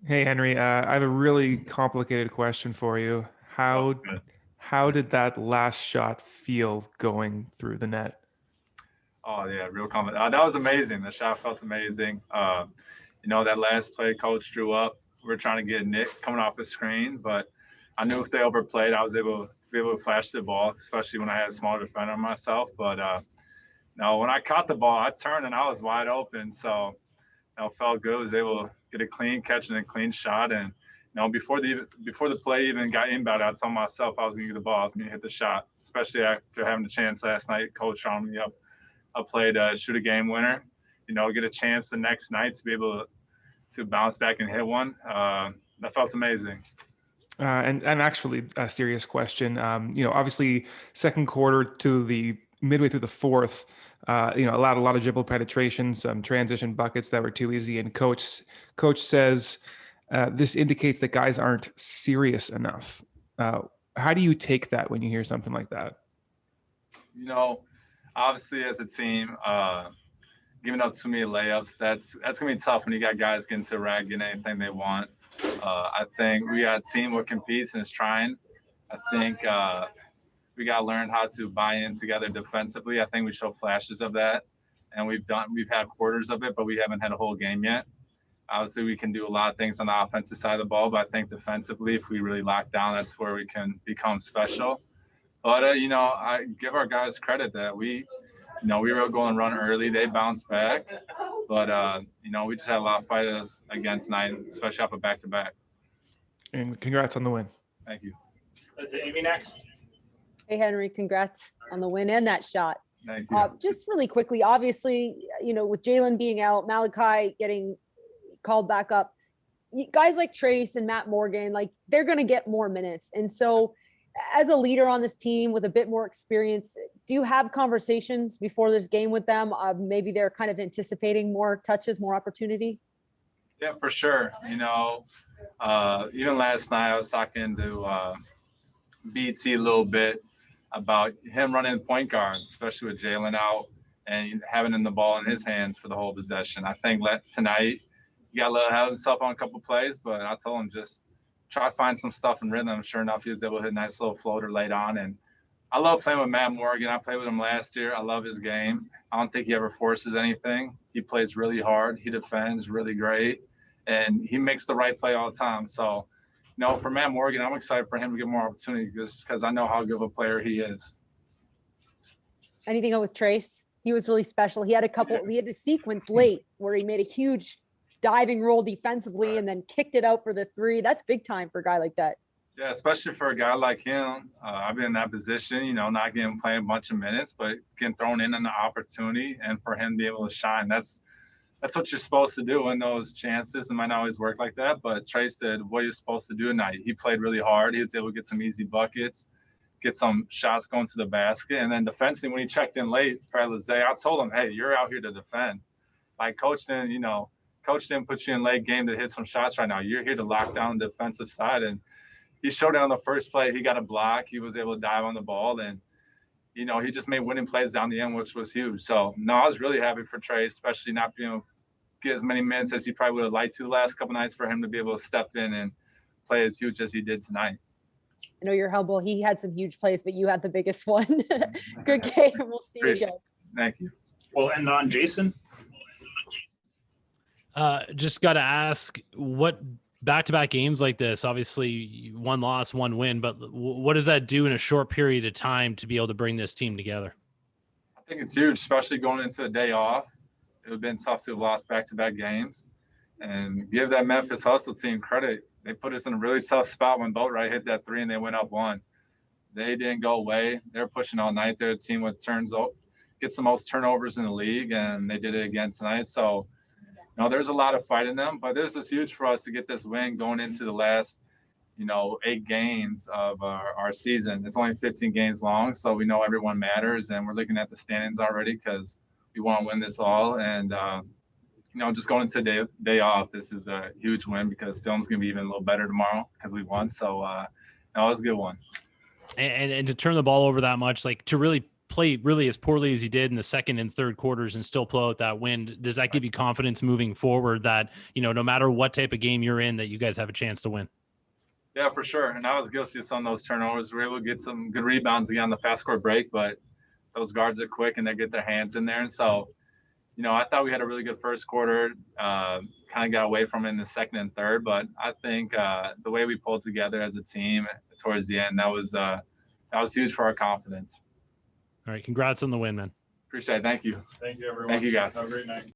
Hey Henry, I have a really complicated question for you. So How good. how did that last shot feel going through the net? Oh yeah, real comment. That was amazing. The shot felt amazing. That last play coach drew up. We are trying to get Nick coming off the screen, but I knew if they overplayed, I was able to be able to flash the ball, especially when I had a small defender on myself. But no, when I caught the ball, I turned and I was wide open. So felt good. Was able to get a clean catch and a clean shot. And before the play even got inbound, I told myself I was gonna get the ball. I was gonna hit the shot, especially after having the chance last night. Coach rounded me up a play to shoot a game winner. Get a chance the next night to be able to bounce back and hit one. That felt amazing. And actually, a serious question. Obviously, second quarter to the midway through the fourth, allowed a lot of dribble penetration, some transition buckets that were too easy. And coach says this indicates that guys aren't serious enough. How do you take that when you hear something like that? Obviously as a team, giving up too many layups, that's gonna be tough when you got guys getting to rack, getting anything they want. I think we got a team what competes and is trying. I think we got to learn how to buy in together defensively. I think we show flashes of that, and we've had quarters of it, but we haven't had a whole game yet. Obviously, we can do a lot of things on the offensive side of the ball, but I think defensively, if we really lock down, that's where we can become special. But I give our guys credit that we were going to run early. They bounced back, but we just had a lot of fighters against tonight, especially off a back-to-back. And congrats on the win. Thank you. Let's Amy next. Hey, Henry, congrats on the win and that shot. Thank you. Just really quickly, obviously, with Jalen being out, Malachi getting called back up, guys like Trace and Matt Morgan, like they're going to get more minutes. And so as a leader on this team with a bit more experience, do you have conversations before this game with them? Maybe they're kind of anticipating more touches, more opportunity? Yeah, for sure. Even last night I was talking to BT a little bit about him running point guard, especially with Jalen out and having the ball in his hands for the whole possession. I think tonight he got a little ahead of himself on a couple plays, but I told him just try to find some stuff in rhythm. Sure enough, he was able to hit a nice little floater late on. And I love playing with Matt Morgan. I played with him last year. I love his game. I don't think he ever forces anything. He plays really hard. He defends really great. And he makes the right play all the time. So, for Matt Morgan, I'm excited for him to get more opportunity because I know how good of a player he is. Anything with Trace? He was really special. He had the sequence late where he made a huge diving roll defensively and then kicked it out for the three. That's big time for a guy like that. Yeah, especially for a guy like him. I've been in that position, not getting playing a bunch of minutes, but getting thrown in an opportunity and for him to be able to shine. That's what you're supposed to do in those chances. It might not always work like that, but Trace did what you're supposed to do tonight. He played really hard. He was able to get some easy buckets, get some shots going to the basket. And then defensively, when he checked in late for Alizé, I told him, hey, you're out here to defend. Like Coach didn't put you in late game to hit some shots right now. You're here to lock down the defensive side. And he showed it on the first play. He got a block. He was able to dive on the ball. And, he just made winning plays down the end, which was huge. So, no, I was really happy for Trace, especially not being able to get as many minutes as he probably would have liked to the last couple nights for him to be able to step in and play as huge as he did tonight. I know you're humble. He had some huge plays, but you had the biggest one. Good game. We'll see you again. Thank you. We'll end on Jason. Just got to ask, what back-to-back games like this, obviously one loss, one win, but what does that do in a short period of time to be able to bring this team together? I think it's huge, especially going into a day off. It would have been tough to have lost back-to-back games. And give that Memphis Hustle team credit. They put us in a really tough spot when Boatwright hit that three and they went up one. They didn't go away. They're pushing all night. They're a team with gets the most turnovers in the league, and they did it again tonight. So, there's a lot of fight in them, but this is huge for us to get this win going into the last, 8 games of our season. It's only 15 games long, so we know everyone matters, and we're looking at the standings already because we want to win this all. And, just going into day off, this is a huge win because film's going to be even a little better tomorrow because we won. So, it was a good one. And to turn the ball over that much, like to really play really as poorly as you did in the second and third quarters and still pull out that win, does that give you confidence moving forward that, no matter what type of game you're in, that you guys have a chance to win? Yeah, for sure. And I was guilty of some of those turnovers. We were able to get some good rebounds again on the fast court break, but those guards are quick and they get their hands in there. And so, I thought we had a really good first quarter, kind of got away from it in the second and third, but I think the way we pulled together as a team towards the end, that was huge for our confidence. All right. Congrats on the win, man. Appreciate it. Thank you. Thank you, everyone. Thank you, guys. Have a great night.